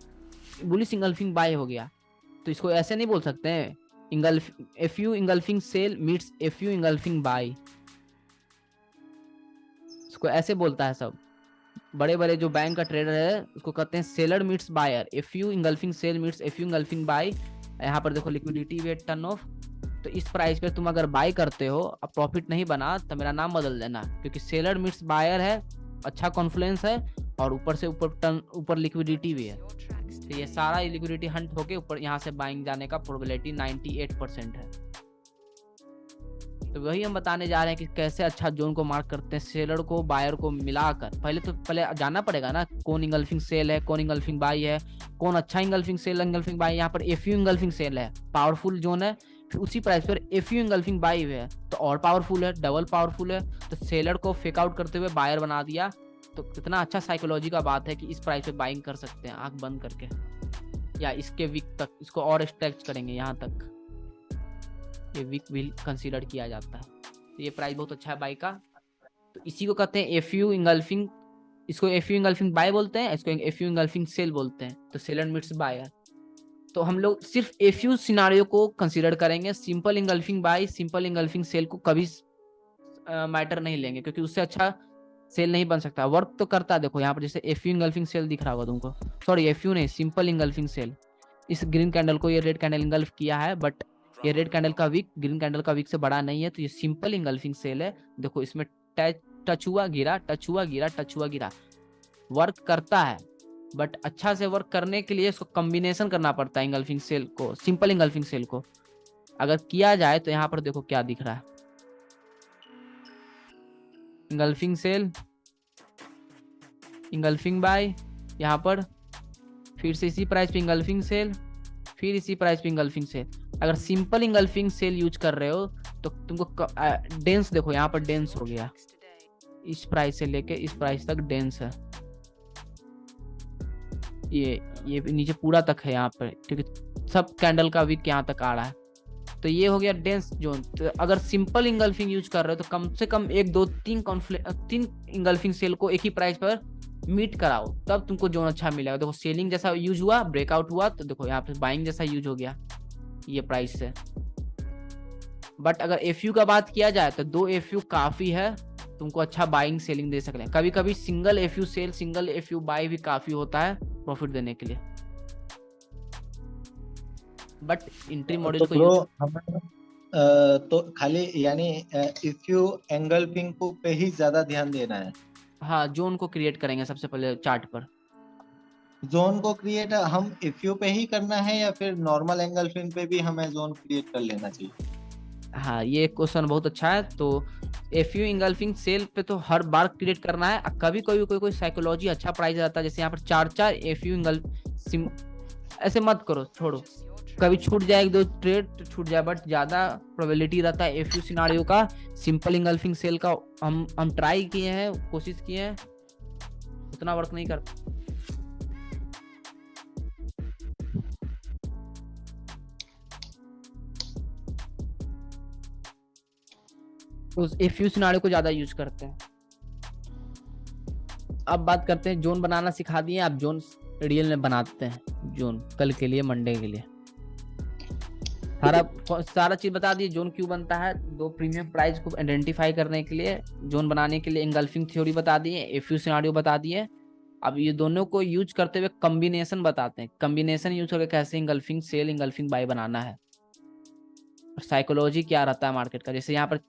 बुलिश इंगल्फिंग बाय हो गया। तो इसको ऐसे नहीं बोल सकते हैं F U engulfing sell meets F U engulfing buy, इसको ऐसे बोलता है सब बड़े बड़े जो बैंक का ट्रेडर है, उसको कहते हैं seller meets buyer, F U engulfing sell meets F U engulfing buy. यहाँ पर देखो लिक्विडिटी वेट टर्न ऑफ, तो इस प्राइस पे तुम अगर बाय करते हो, अब प्रॉफिट नहीं बना तो मेरा नाम बदल देना, क्योंकि सेलर मीट्स बायर है, अच्छा कॉन्फ्लुएंस है, और ऊपर से ऊपर लिक्विडिटी भी है, तो ये सारा लिक्विडिटी हंट होके ऊपर यहाँ से बाइंग जाने का प्रोबेबिलिटी 98% है। तो वही हम बताने जा रहे हैं कि कैसे अच्छा जोन को मार्क करते हैं, सेलर को बायर को मिलाकर। पहले जानना पड़ेगा ना कौन इंगल्फिंग सेल है, कौन इंगल्फिंग बाई है, कौन अच्छा इंगल्फिंग सेल इंगल्फिंग बाई। यहाँ पर एफयू इंगल्फिंग सेल है, पावरफुल जोन है, फिर उसी प्राइस पर एफयू इंगल्फिंग बाई है तो और पावरफुल है, डबल पावरफुल है, तो सेलर को फेक आउट करते हुए बायर बना दिया। तो कितना अच्छा साइकोलॉजी का बात है कि इस प्राइस पे बाइंग कर सकते हैं आंख बंद करके, या इसके वीक तक, इसको और स्ट्रेच करेंगे यहाँ तक, ये वीक भी कंसीडर किया जाता है। तो ये प्राइस बहुत अच्छा है बाई का, तो इसी को कहते हैं एफयू इंगल्फिंग इसको एफ यू इंगल्फिंग बाय बोलते हैं, इसको एफ यू इंगल्फिंग सेल बोलते हैं। तो सेलर मीट्स बायर, तो हम लोग सिर्फ एफ यू सिनारियो को कंसीडर करेंगे। Simple engulfing buy, simple engulfing sell को कभी मैटर नहीं लेंगे, क्योंकि उससे अच्छा सेल नहीं बन सकता। वर्क तो करता है, देखो यहाँ पर जैसे एफ यू इंगल्फिंग सेल दिख रहा होगा तुमको, सॉरी एफ यू नहीं, सिंपल इंगल्फिंग सेल। इस ग्रीन कैंडल को ये रेड कैंडल इंगल्फ किया है, बट ये रेड कैंडल का विक ग्रीन कैंडल का विक से बड़ा नहीं है, तो ये सिंपल इंगल्फिंग सेल है। देखो इसमें टच हुआ गिरा, टच हुआ गिरा, टच हुआ गिरा, वर्क करता है। बट अच्छा से वर्क करने के लिए इसको कॉम्बिनेशन करना पड़ता है इंगल्फिंग सेल को, सिंपल इंगल्फिंग सेल को अगर किया जाए तो यहाँ पर देखो क्या दिख रहा है, इंगल्फिंग सेल, इंगल्फिंग बाय, यहाँ पर फिर से इसी प्राइस पे इंगल्फिंग सेल, फिर इसी प्राइस पे इंगल्फिंग सेल। अगर सिंपल इंगल्फिंग सेल यूज कर रहे हो तो तुमको डेंस देखो, यहाँ पर डेंस हो गया, इस प्राइस से लेके इस प्राइस तक डेंस है, ये नीचे पूरा तक है यहाँ पर, क्योंकि सब कैंडल का विक यहाँ तक आ रहा है। तो ये हो गया डेंस जोन। तो अगर सिंपल इंगल्फिंग यूज कर रहे हो तो कम से कम 1 2 3 इंगल्फिंग सेल को एक ही प्राइस पर मीट कराओ, तब तुमको जोन अच्छा मिलेगा। देखो सेलिंग जैसा यूज हुआ, ब्रेकआउट हुआ, तो देखो यहाँ पे बाइंग जैसा यूज हो गया ये प्राइस से। बट अगर एफ यू का बात किया जाए तो 2 एफ यू काफी है, तुमको अच्छा बाइंग सेलिंग दे सकते हैं। कभी कभी single F U sell, single F U buy भी काफी होता है प्रॉफिट देने के लिए। बट इंट्री मॉडल तो को ब्रो हमें तो खाली यानी इफ यू एंगल्फिंग को पे ही ज्यादा ध्यान देना है। हाँ, जोन को क्रिएट करेंगे सबसे पहले चार्ट पर। जोन को क्रिएट हम इफ यू पे ही करना है या फिर नॉर्मल एंगल्फिंग पे भी हमें जोन क्रिएट कर लेना चाहिए? हाँ, ये क्वेश्चन बहुत अच्छा है। तो एफ यू इंगल्फिंग सेल पे तो हर बार क्रिएट करना है। कभी कभी कोई साइकोलॉजी अच्छा प्राइस रहता है, जैसे यहाँ पर 4 एफ यू ऐसे मत करो, छोड़ो, कभी छूट जाए 1 2 ट्रेड तो छूट जाए, बट ज्यादा प्रोबेबिलिटी रहता है एफ यू सिनारियो का, सिंपल इंगल्फिंग सेल का। हम ट्राई किए हैं, कोशिश किए हैं, उतना वर्क नहीं करता। उस एफ यू सिनारियो को ज्यादा यूज करते हैं। अब बात करते हैं, जोन बनाना सिखा दिए, आप जोन रियल में बनाते हैं जोन कल के लिए, मंडे के लिए सारा चीज बता दिए। जोन क्यों बनता है, 2 प्रीमियम प्राइस को आइडेंटिफाई करने के लिए, जोन बनाने के लिए इंगल्फिंग थ्योरी बता दिए, एफ यू सिनारियो बता दिए। अब ये दोनों को यूज करते हुए कॉम्बिनेशन बताते हैं, कॉम्बिनेशन यूज करके कैसे इंगल्फिंग सेल, इंगल्फिंग बाय बनाना है, और साइकोलॉजी क्या रहता है मार्केट का। जैसे यहाँ पर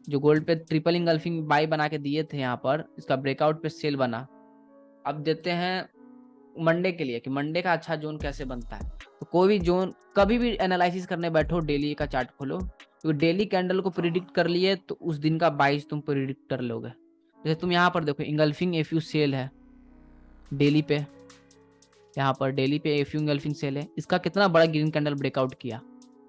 जो गोल्ड पे ट्रिपल इंगल्फिंग बाय बना के दिए थे, यहाँ पर इसका ब्रेकआउट पे सेल बना। अब देते हैं मंडे के लिए कि मंडे का अच्छा जोन कैसे बनता है। तो कोई भी जोन कभी भी एनालिसिस करने बैठो, डेली का चार्ट खोलो, तो डेली कैंडल को प्रिडिक्ट कर लिए तो उस दिन का बाइस तुम प्रिडिक्ट कर लोगे। जैसे तुम यहाँ पर देखो, इंगल्फिंग एफ यू सेल है डेली पे, यहाँ पर डेली पे एफ यू इंगल्फिंग सेल है, इसका कितना बड़ा ग्रीन कैंडल ब्रेकआउट किया,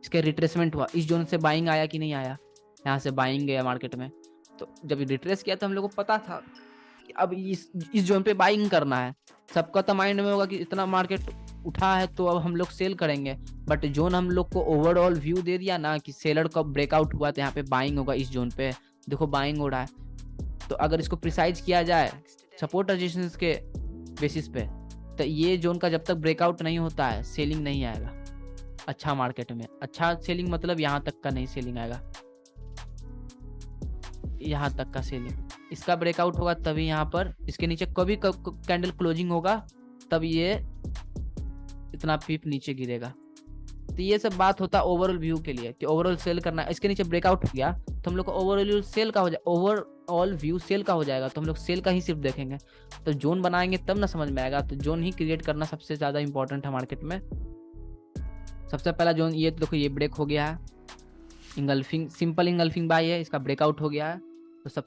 इसके रिट्रेसमेंट हुआ, इस जोन से बाइंग आया कि नहीं आया, यहाँ से बाइंग गया मार्केट में। तो जब रिट्रेस किया तो हम लोग को पता था कि अब इस जोन पे बाइंग करना है। सबका तो माइंड में होगा कि इतना मार्केट उठा है तो अब हम लोग सेल करेंगे, बट जोन हम लोग को ओवरऑल व्यू दे दिया ना कि सेलर का ब्रेकआउट हुआ तो यहाँ पे बाइंग होगा, इस जोन पे देखो बाइंग हो रहा है। तो अगर इसको प्रिसाइज किया जाए सपोर्ट रेजिस्टेंस के बेसिस पे, तो ये जोन का जब तक ब्रेकआउट नहीं होता है सेलिंग नहीं आएगा अच्छा मार्केट में। अच्छा सेलिंग मतलब यहाँ तक का नहीं सेलिंग आएगा, यहाँ तक का सेलिंग, इसका ब्रेकआउट होगा तभी यहाँ पर इसके नीचे कभी कैंडल क्लोजिंग होगा, तब ये इतना पीप नीचे गिरेगा। तो ये सब बात होता है ओवरऑल व्यू के लिए कि ओवरऑल सेल करना। इसके नीचे ब्रेकआउट हो गया तो हम लोग को ओवरऑल सेल का हो जाए, ओवरऑल व्यू सेल का हो जाएगा, तो हम लोग सेल का ही सिर्फ देखेंगे। तो जोन बनाएंगे तब ना समझ में आएगा। तो जोन ही क्रिएट करना सबसे ज्यादा इंपॉर्टेंट है मार्केट में। सबसे पहला जोन ये देखो, ये ब्रेक हो गया है, इंगल्फिंग सिंपल इंगल्फिंग बाय है, इसका ब्रेकआउट हो गया है, तो सब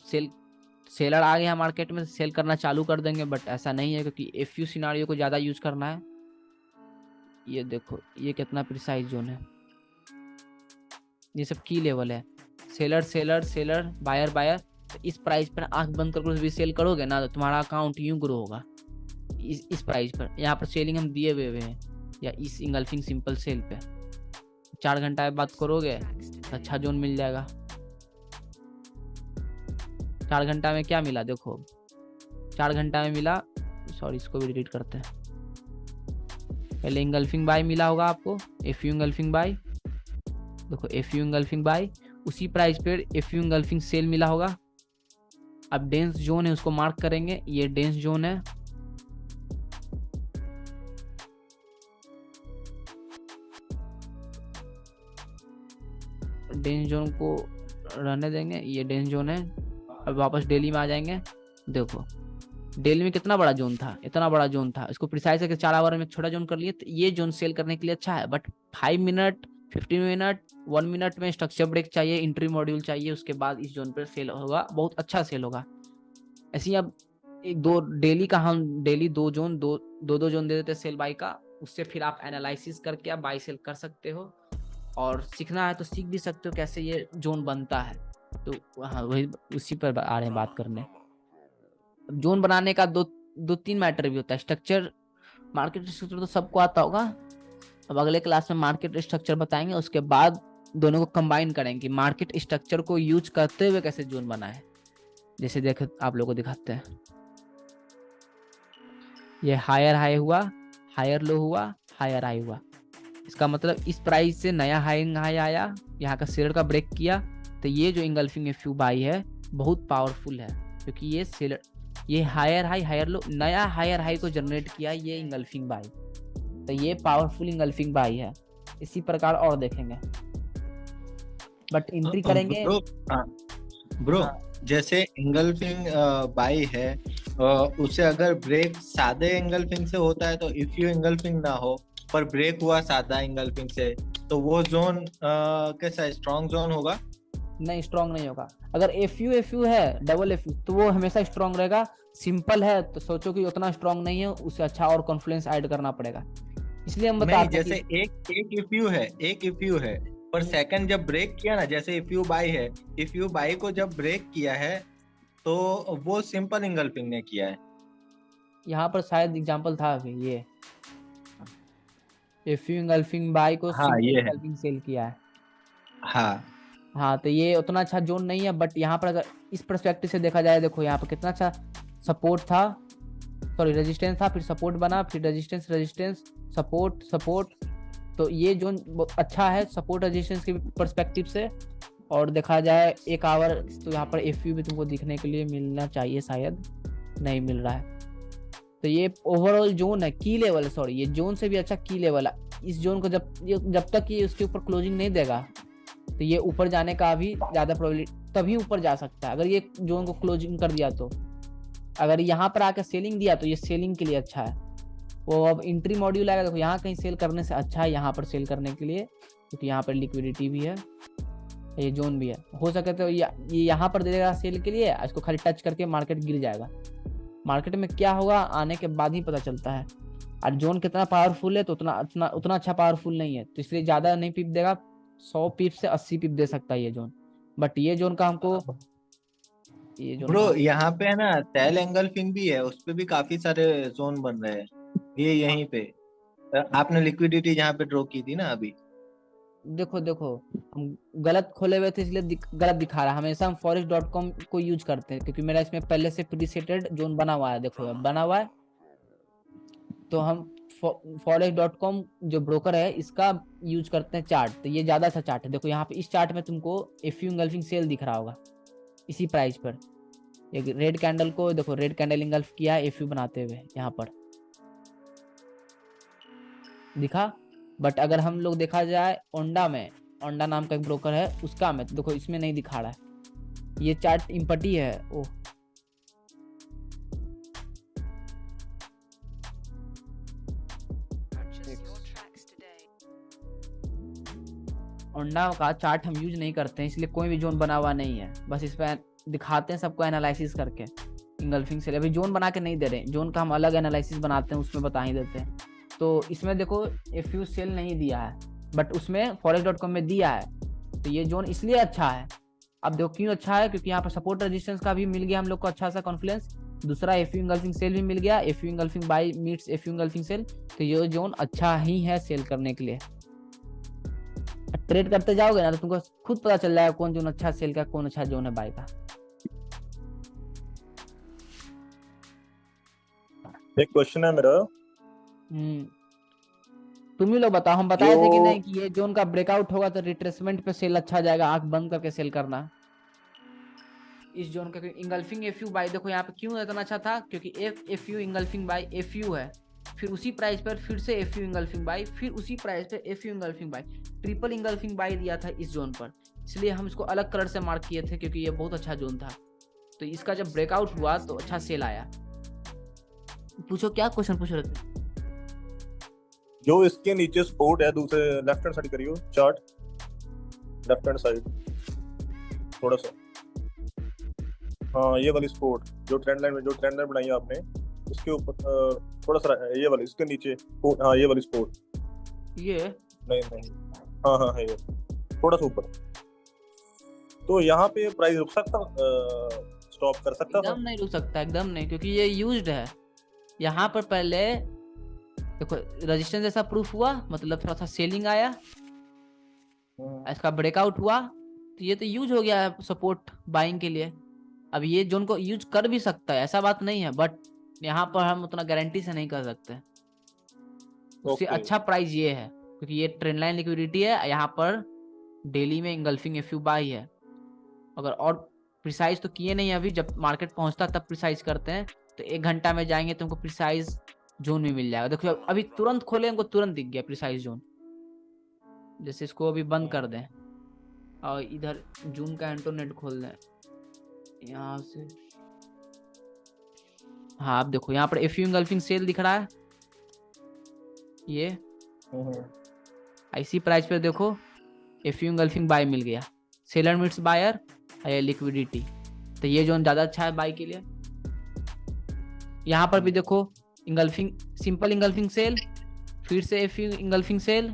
सेलर आ गया मार्केट में, सेल करना चालू कर देंगे। बट ऐसा नहीं है, क्योंकि एफ यू सिनारियो को ज्यादा यूज करना है। ये देखो ये कितना प्रिसाइज जोन है, ये सब की लेवल है, seller seller seller buyer buyer. तो इस प्राइस पर आंख बंद करके भी सेल करोगे ना तो तुम्हारा अकाउंट यूं ग्रो होगा इस प्राइस पर। यहाँ पर सेलिंग हम दिए हुए हैं, या इस इंगल्फिंग सिंपल सेल पे 4 घंटा बात करोगे तो अच्छा जोन मिल जाएगा। 4 घंटा में क्या मिला देखो, 4 घंटा में मिला, सॉरी इसको भी डिलीट करते हैं। पहले इंगल्फिंग बाय मिला होगा आपको, एफ यू इंगल्फिंग बाय, देखो एफ यू इंगल्फिंग बाय, उसी प्राइस पे एफ यू इंगल्फिंग सेल मिला होगा। अब डेंस जोन है उसको मार्क करेंगे, ये डेंस जोन है, डेंस जोन को रहने देंगे, ये डेंस जोन है। अब वापस डेली में आ जाएंगे, देखो डेली में कितना बड़ा जोन था, इतना बड़ा जोन था, इसको प्रिसाइज करके 4 आवर में छोटा जोन कर लिए, तो ये जोन सेल करने के लिए अच्छा है। बट 5 मिनट, 15 मिनट, 1 मिनट में स्ट्रक्चर ब्रेक चाहिए, इंट्री मॉड्यूल चाहिए, उसके बाद इस जोन पर सेल होगा, बहुत अच्छा सेल होगा। ऐसे ही अब एक दो डेली का हम डेली 2 जोन दो जोन दे देते सेल बाई का, उससे फिर आप एनालिसिस करके आप बाई सेल कर सकते हो, और सीखना है तो सीख भी सकते हो कैसे ये जोन बनता है। तो हाँ वही उसी पर आ रहे हैं बात करने। जोन बनाने का दो तीन मैटर भी होता है, स्ट्रक्चर, मार्केट स्ट्रक्चर तो सबको आता होगा। अब अगले क्लास में मार्केट स्ट्रक्चर बताएंगे, उसके बाद दोनों को कंबाइन करेंगे, मार्केट स्ट्रक्चर को यूज करते हुए कैसे जोन बनाए। जैसे देख आप लोगों को दिखाते हैं, ये हायर हाई हुआ, हायर लो हुआ, हायर हाई हुआ, इसका मतलब इस प्राइस से नया हाई आया, यहाँ का सेलर का ब्रेक किया, तो ये जो इंगल्फिंग एफ यू बाई है बहुत पावरफुल है, क्योंकि ये सेलर, ये हायर हाई हायर लो, नया हायर हाई को जनरेट किया ये इंगल्फिंग बाई, तो ये पावरफुल इंगल्फिंग बाई है। इसी प्रकार और देखेंगे, बट एंट्री करेंगे ब्रो जैसे इंगल्फिंग बाई है, उसे अगर ब्रेक सादे इंगल्फिंग से होता है तो इफ यू इंगल्फिंग ना हो पर ब्रेक हुआ सादा इंगल्फिंग से, तो वो जोन कैसा स्ट्रॉन्ग जोन होगा? नहीं, स्ट्रॉन्ग नहीं होगा। अगर एफ यू है डबल एफ यू तो वो हमेशा स्ट्रॉन्ग रहेगा। सिंपल है तो सोचो कि उतना स्ट्रॉन्ग नहीं है, उसे अच्छा और कॉन्फिडेंस ऐड करना पड़ेगा, इसलिए हम बताते हैं जैसे एक इफ यू है पर सेकंड जब ब्रेक किया ना, जैसे इफ यू बाई है, इफ यू बाई को जब ब्रेक किया है तो वो सिंपल इंगल्फिंग ने किया है। यहाँ पर शायद एग्जांपल था अभी, ये एफ यू इंगल्फिंग बाई को ये है। इंगल्फिंग सेल किया है। हाँ तो ये उतना अच्छा जोन नहीं है, बट यहाँ पर अगर इस पर्सपेक्टिव से देखा जाए, देखो यहाँ पर कितना अच्छा सपोर्ट था, सॉरी रेजिस्टेंस था, फिर सपोर्ट बना, फिर रेजिस्टेंस सपोर्ट, तो ये जोन अच्छा है सपोर्ट रेजिस्टेंस के पर्सपेक्टिव से। और देखा जाए 1 आवर तो यहाँ पर एफ यू भी तुमको दिखने के लिए मिलना चाहिए, शायद नहीं मिल रहा है। तो ये ओवरऑल जोन है, की लेवल, सॉरी ये जोन से भी अच्छा की लेवल है। इस जोन को जब तक ये उसके ऊपर क्लोजिंग नहीं देगा तो ये ऊपर जाने का भी ज्यादा प्रोबेबिलिटी, तभी ऊपर जा सकता है अगर ये जोन को क्लोजिंग कर दिया। तो अगर यहाँ पर आकर सेलिंग दिया तो ये सेलिंग के लिए अच्छा है। वो अब एंट्री मॉड्यूल आएगा, देखो यहाँ कहीं सेल करने से अच्छा है यहाँ पर सेल करने के लिए, क्योंकि यहाँ पर लिक्विडिटी भी है, ये जोन भी है। हो सके तो ये यहाँ पर दे देगा सेल के लिए, इसको खाली टच करके मार्केट गिर जाएगा। मार्केट में क्या होगा आने के बाद ही पता चलता है। और जोन कितना पावरफुल है तो उतना अच्छा पावरफुल नहीं है, तो इसलिए ज्यादा नहीं पिप देगा, 100 पिप से 80 पिप दे सकता है ये जोन। बट ये जोन का हमको ये जोन ब्रो यहाँ पे है ना टेल एंगल्फिंग भी है, उस पे भी काफी सारे जोन बन रहे हैं। ये यहीं पे आपने लिक्विडिटी जहाँ पे ड्रॉ की थी ना अभी, देखो हम गलत खोले हुए थे इसलिए गलत दिखा रहा है। हमेशा हम forex.com को यूज करते हैं, क्योंकि मेरा इसमें पहले से प्रीसेटेड जोन बना हुआ है, देखो बना हुआ है। तो हम forex.com जो ब्रोकर है इसका यूज करते हैं चार्ट, तो ये ज्यादा अच्छा चार्ट है। देखो यहाँ पे इस चार्ट में तुमको एफ यू इंगल्फिंग सेल दिख रहा होगा इसी प्राइस पर, एक रेड कैंडल को देखो, रेड कैंडल इंगल्फ किया एफ यू बनाते हुए यहाँ पर दिखा। बट अगर हम लोग देखा जाए ओंडा में, ओंडा नाम का एक ब्रोकर है उसका में, देखो इसमें नहीं दिखा रहा है, ये चार्ट इम्पटी है। ओह ओंडा का चार्ट हम यूज नहीं करते हैं, इसलिए कोई भी जोन बना हुआ नहीं है, बस इस पर दिखाते हैं सबको एनालिसिस करके इंगल्फिंग सेल। अभी जोन बना के नहीं दे रहे, जोन का हम अलग एनालिसिस बनाते हैं, उसमें बता ही देते हैं। तो इसमें देखो एफ यू सेल नहीं दिया है, बट उसमें forex.com में दिया है, तो ये जोन इसलिए अच्छा है। अब देखो क्यों अच्छा है, क्योंकि यहाँ पर सपोर्ट रेजिस्टेंस का भी मिल गया हम लोग को अच्छा सा कॉन्फिडेंस, दूसरा एफ यू इंगल्फिंग सेल भी मिल गया, F U engulfing buy meets F U engulfing sell, तो ये जोन अच्छा ही है सेल करने के लिए। ट्रेड करते जाओगे ना तो तुमको खुद पता चल जाएगा कौन जोन अच्छा सेल का, कौन अच्छा जोन है बाय का। एक क्वेश्चन है मेरा, तुम ही लोग बताओ, हम बताए थे कि जो नहीं कि ये जोन का ब्रेकआउट होगा तो रिट्रेसमेंट पे सेल अच्छा जाएगा, आंख बंद करके सेल करना इस जोन का। इंगल्फिंग एफ यू बाई देखो यहाँ पे क्यों इतना अच्छा था, क्योंकि F U engulfing by F you है, फिर उसी प्राइस पर फिर से एफ यू इंगल्फिंग बाई, फिर उसी प्राइस पे F U engulfing by, triple engulfing by दिया था इस जोन पर, इसलिए हम इसको अलग कलर से मार्क किए थे क्योंकि ये बहुत अच्छा जोन था। तो इसका जब ब्रेकआउट हुआ तो अच्छा सेल आया। पूछो क्या क्वेश्चन पूछ रहे थे? जो इसके नीचे सपोर्ट है, दूसरे लेफ्ट हैंड साइड करियो चार्ट, लेफ्ट हैंड साइड थोड़ा सा, हाँ ये वाली सपोर्ट जो ट्रेंड लाइन बनाई है आपने, इसके ऊपर थोड़ा सा ये वाली, इसके नीचे हाँ ये वाली सपोर्ट, ये नहीं हाँ है ये थोड़ा सा ऊपर, तो यहाँ पे प्राइस रुक सकता, स्टॉप कर सकता था? एकदम नहीं रुक सकता, एकदम नहीं, क्योंकि ये यूज्ड है। यहाँ पर पहले देखो रेजिस्टेंस जैसा प्रूफ हुआ, मतलब थोड़ा सा सेलिंग आया, इसका ब्रेकआउट हुआ, तो ये तो यूज हो गया है सपोर्ट बाइंग के लिए। अब ये जोन को यूज कर भी सकता है, ऐसा बात नहीं है, बट यहाँ पर हम उतना गारंटी से नहीं कर सकते। उससे Okay. अच्छा प्राइस ये है क्योंकि ये ट्रेंड लाइन लिक्विडिटी है, यहाँ पर डेली में इंगल्फिंग एफ यू बाई है। अगर और प्रिसाइज तो किए नहीं अभी, जब मार्केट पहुंचता तब प्रिसाइज करते हैं, तो 1 घंटा में जाएंगे तो हमको प्रिसाइज जोन में मिल जाएगा। देखो अभी तुरंत खोले, हमको तुरंत दिख गया प्रिसाइज जोन। जैसे इसको अभी बंद कर दें और इधर जून का इंटरनेट खोल दें यहाँ से, हाँ आप देखो यहाँ पर एफ यू इंगल्फिंग सेल दिख रहा है, ये इसी प्राइस पे देखो एफ यू इंगल्फिंग बाय मिल गया, सेलर मीट्स बायर, लिक्विडिटी, तो ये जोन ज्यादा अच्छा है बाई के लिए। यहाँ पर भी देखो इंगल्फिंग, सिंपल इंगल्फिंग सेल, फिर से एफ यू इंगल्फिंग सेल,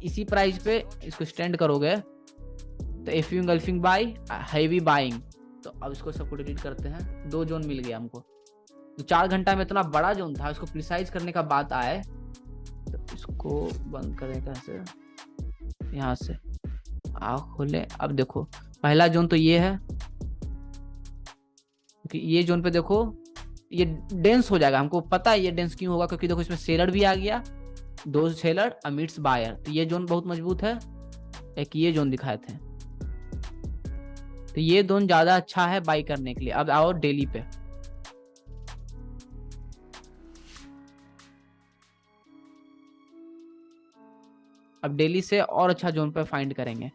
इसी प्राइस पे इसको स्टैंड करोगे तो F U engulfing by, heavy buying. तो अब इसको सबको डिलीट करते हैं, 2 जोन मिल गया हमको। तो 4 घंटा में इतना बड़ा जोन था, इसको प्रिसाइज करने का बात आए तो इसको बंद करें कैसे, यहाँ से खोले। अब देखो पहला जोन तो ये है, क्योंकि ये जोन पे देखो ये डेंस हो जाएगा, हमको पता है ये डेंस क्यों होगा, क्योंकि देखो इसमें सेलर भी आ गया, 2 सेलर अमिट्स बायर, तो ये जोन बहुत मजबूत है। एक ये जोन दिखाए थे, तो ये जोन ज्यादा अच्छा है बाई करने के लिए। अब आओ डेली पे, अब डेली से और अच्छा जोन पे फाइंड करेंगे।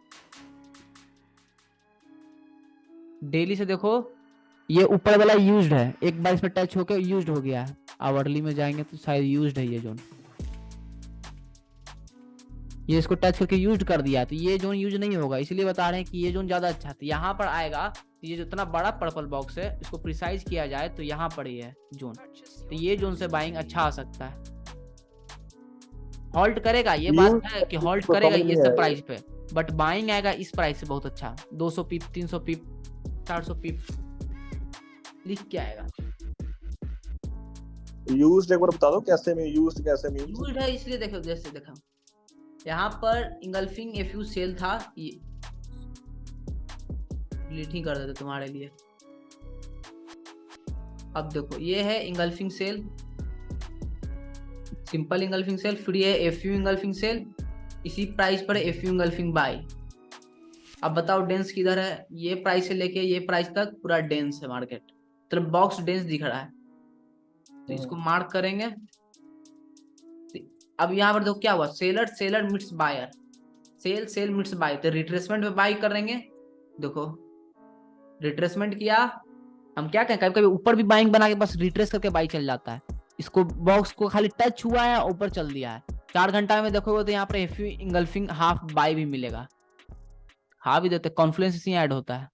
डेली से देखो ये ऊपर वाला यूज्ड है, एक बार इसमें टच होकर यूज्ड हो गया है। आवरली में जाएंगे तो शायद यूज्ड है ये जोन, ये इसको टच करके यूज कर दिया, तो ये जोन यूज नहीं होगा, इसलिए बता रहे हैं कि ये जोन ज्यादा अच्छा था। यहाँ पर आएगा तो ये जितना बड़ा पर्पल बॉक्स है इसको प्रिसाइज किया जाए तो यहाँ पर ही है जोन, तो ये जोन से बाइंग अच्छा आ सकता है। हॉल्ट करेगा, ये बात है कि हॉल्ट करेगा ये सब प्राइस पे, बट बाइंग आएगा इस प्राइस से बहुत अच्छा, 200 पिप, 300 पिप, 400 पिप लिख के आएगा। यूज्ड एक बार बता दो कैसे में, यूज्ड कैसे में? यूज्ड है इसलिए देखो, जैसे देखो यहाँ पर इंगल्फिंग एफ यू सेल था, ये डिलीट ही कर देते तुम्हारे लिए। अब देखो ये है engulfing sell, simple engulfing sell, फिर ये एफ यू इंगल्फिंग सेल, इसी प्राइस पर एफ यू इंगल्फिंग बाय। अब बताओ डेंस किधर है, ये प्राइस से लेके ये प्राइस तक पूरा डेंस है मार्केट, तो बॉक्स डेंस दिख रहा है, तो इसको मार्क करेंगे। अब यहाँ पर देखो क्या हुआ, seller meets buyer, sell meets buy, तो रिट्रेसमेंट में बाय करेंगे। देखो रिट्रेसमेंट किया, हम क्या कहें, कभी कभी ऊपर भी बाइंग बना के बस रिट्रेस करके बाई चल जाता है, इसको बॉक्स को खाली टच हुआ है ऊपर चल दिया है। 4 घंटा में देखोगे तो यहाँ पर F U engulfing half buy भी मिलेगा, हाँ भी देते, कॉन्फ्लुएंस इसी ऐड होता है।